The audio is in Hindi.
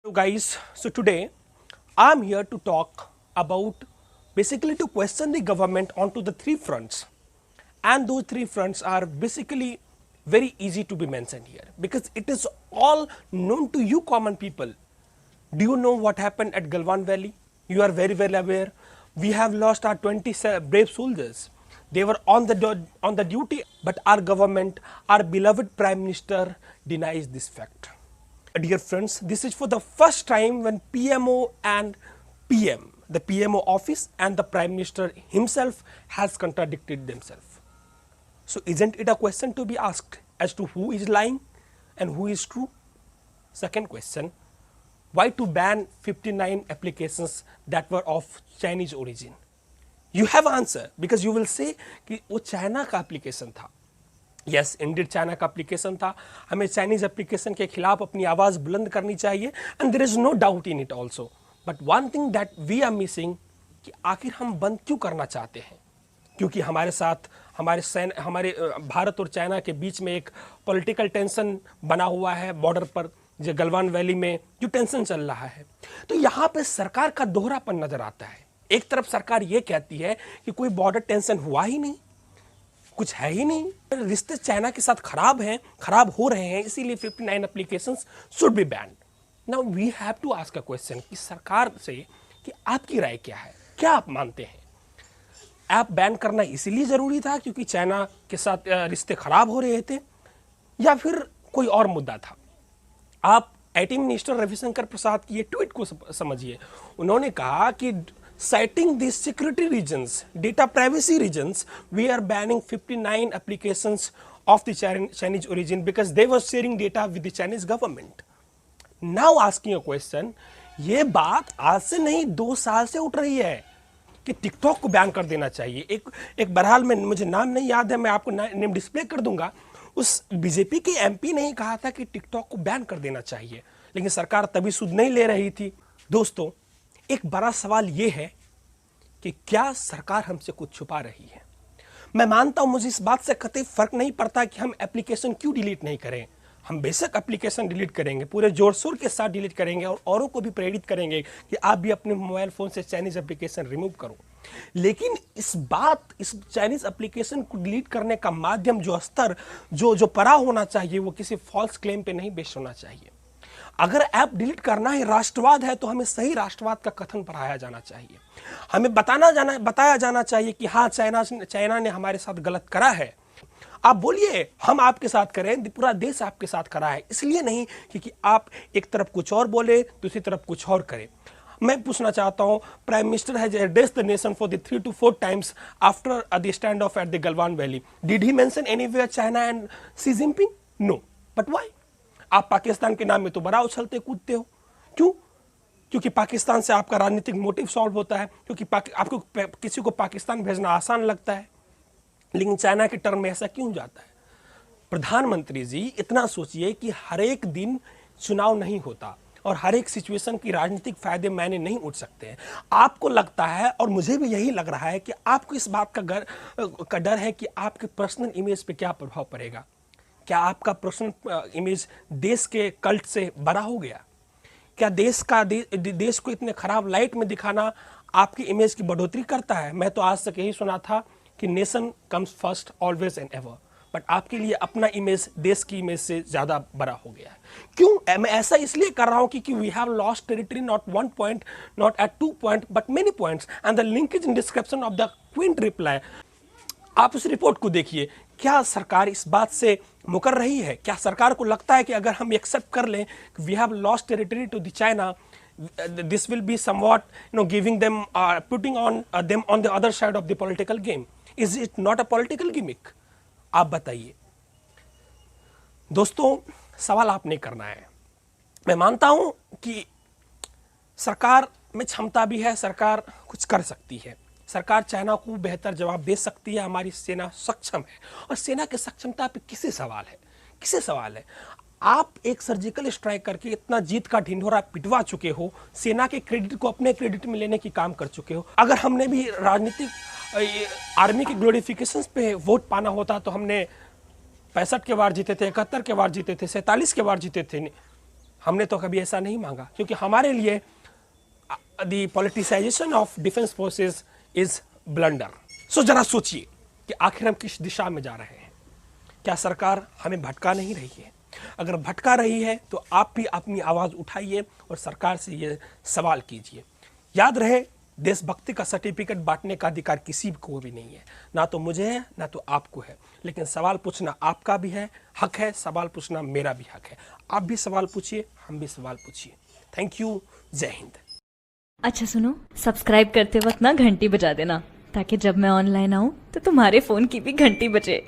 So guys, so today I'm here to talk about basically to question the government onto the three fronts, and those three fronts are basically very easy to be mentioned here because it is all known to you common people. Do you know what happened at Galwan Valley? You are very well aware. We have lost our 20 brave soldiers. They were on the duty, but our government, our beloved Prime Minister, denies this fact. Dear friends, this is for the first time when PMO and PM, the PMO office and the Prime Minister himself has contradicted themselves. So isn't it a question to be asked as to who is lying and who is true? Second question, why to ban 59 applications that were of Chinese origin? You have answer because you will say कि वो चाइना का एप्लीकेशन था. यस इंडिड चाइना का एप्लीकेशन था. हमें चाइनीज एप्लीकेशन के खिलाफ अपनी आवाज़ बुलंद करनी चाहिए and there is no doubt in it also. But one thing that we are missing कि आखिर हम बंद क्यों करना चाहते हैं. क्योंकि हमारे साथ हमारे भारत और चाइना के बीच में एक पॉलिटिकल टेंशन बना हुआ है बॉर्डर पर, जो गलवान वैली में जो टेंशन चल रहा है. तो यहाँ पे सरकार का दोहरापन नजर आता है. एक तरफ सरकार ये कहती है कि कोई बॉर्डर टेंशन हुआ ही नहीं, कुछ है ही नहीं, रिश्ते चाइना के साथ खराब हो रहे हैं, इसीलिए 59 applications should be banned. Now we have to ask a question कि सरकार से कि आपकी राय क्या है, क्या आप मानते हैं ऐप बैन करना इसीलिए जरूरी था क्योंकि चाइना के साथ रिश्ते खराब हो रहे थे, या फिर कोई और मुद्दा था. आप आईटी मिनिस्टर रविशंकर प्रसाद की ये ट्वीट को समझिए. उन्होंने कहा कि citing these security reasons, data privacy reasons, we are banning 59 applications of the Chinese origin because they were sharing data with the Chinese government. Now asking a question, ये बात आज से नहीं 2 साल से उठ रही है कि टिकटॉक को बैन कर देना चाहिए. एक बहरहाल में मुझे नाम नहीं याद है, मैं आपको नेम डिस्प्ले कर दूंगा. उस बीजेपी के एमपी ने ही कहा था कि टिकटॉक को बैन कर देना चाहिए, लेकिन सरकार तभी सुध नहीं ले रही थी. दोस्तों, एक बड़ा सवाल यह है कि क्या सरकार हमसे कुछ छुपा रही है. मैं मानता हूं, मुझे इस बात से कतई फर्क नहीं पड़ता कि हम एप्लीकेशन क्यों डिलीट नहीं करें. हम बेशक एप्लीकेशन डिलीट करेंगे, पूरे जोर शोर के साथ डिलीट करेंगे और औरों को भी प्रेरित करेंगे कि आप भी अपने मोबाइल फोन से चाइनीज एप्लीकेशन रिमूव करो. लेकिन इस चाइनीज एप्लीकेशन को डिलीट करने का माध्यम, जो स्तर, जो परा होना चाहिए, वो किसी फॉल्स क्लेम पे नहीं बेस्ड होना चाहिए. अगर ऐप डिलीट करना ही राष्ट्रवाद है तो हमें सही राष्ट्रवाद का कथन पढ़ाया जाना चाहिए. हमें बताया जाना चाहिए कि हाँ, चाइना ने हमारे साथ गलत करा है. आप बोलिए, हम आपके साथ करें, पूरा देश आपके साथ करा है. इसलिए नहीं क्योंकि आप एक तरफ कुछ और बोले, दूसरी तरफ कुछ और करें. मैं पूछना चाहता हूं, prime minister has addressed the nation for the 3 to 4 times after the standoff at the Galwan valley. Did he mention anywhere China and Xi Jinping? No. But why? आप पाकिस्तान के नाम में तो बड़ा उछलते कूदते हो. क्यों? क्योंकि पाकिस्तान से आपका राजनीतिक मोटिव सॉल्व होता है, क्योंकि आपको किसी को पाकिस्तान भेजना आसान लगता है. लेकिन चाइना के टर्म में ऐसा क्यों जाता है? प्रधानमंत्री जी, इतना सोचिए कि हर एक दिन चुनाव नहीं होता और हर एक सिचुएशन की राजनीतिक फायदे मायने नहीं उठ सकते हैं. आपको लगता है, और मुझे भी यही लग रहा है, कि आपको इस बात का डर है कि आपके पर्सनल इमेज पे क्या प्रभाव पड़ेगा. क्या आपका पर्सनल इमेज देश के कल्ट से बड़ा हो गया? क्या देश को इतने खराब लाइट में दिखाना आपकी इमेज की बढ़ोतरी करता है? मैं तो आज तक यही सुना था कि nation comes first always and ever, but आपके लिए अपना इमेज देश की इमेज से ज्यादा बड़ा हो गया है. क्यों? मैं ऐसा इसलिए कर रहा हूं क्योंकि we have lost territory not 1 point, not at 2 point, but many points, and the linkage in description of the Quint reply. आप उस रिपोर्ट को देखिए. क्या सरकार इस बात से मुकर रही है? क्या सरकार को लगता है कि अगर हम एक्सेप्ट कर लें कि we have lost territory to the China, this will be somewhat, giving them, putting on them on the other side of the political game? Is it not a political gimmick? आप बताइए. दोस्तों, सवाल आपने करना है. मैं मानता हूं कि सरकार में क्षमता भी है, सरकार कुछ कर सकती है, सरकार चाइना को बेहतर जवाब दे सकती है. हमारी सेना सक्षम है, और सेना की सक्षमता पे किसे सवाल है? आप एक सर्जिकल स्ट्राइक करके इतना जीत का ढिंढोरा पिटवा चुके हो, सेना के क्रेडिट को अपने क्रेडिट में लेने की काम कर चुके हो. अगर हमने भी राजनीतिक आर्मी की ग्लोरिफिकेशंस पे वोट पाना होता तो हमने 65 के बार जीते थे, 71 के बार जीते थे, 47 के बार जीते थे. हमने तो कभी ऐसा नहीं मांगा, क्योंकि हमारे लिए the politicisation of defence forces is blunder. So जरा सोचिए कि आखिर हम किस दिशा में जा रहे हैं। क्या सरकार हमें भटका नहीं रही है? अगर भटका रही है तो आप भी अपनी आवाज़ उठाइए और सरकार से ये सवाल कीजिए। याद रहे, देशभक्ति का सर्टिफिकेट बांटने का अधिकार किसी को भी नहीं है, ना तो मुझे है ना तो आपको है, लेकिन सवाल पूछना आपका भी है, हक है, सवाल पूछना मेरा भी हक है। आप भी सवाल पूछिए, हम भी सवाल पूछिए। थैंक यू, जय हिंद। अच्छा सुनो, सब्सक्राइब करते वक्त ना घंटी बजा देना, ताकि जब मैं ऑनलाइन आऊँ तो तुम्हारे फोन की भी घंटी बजे।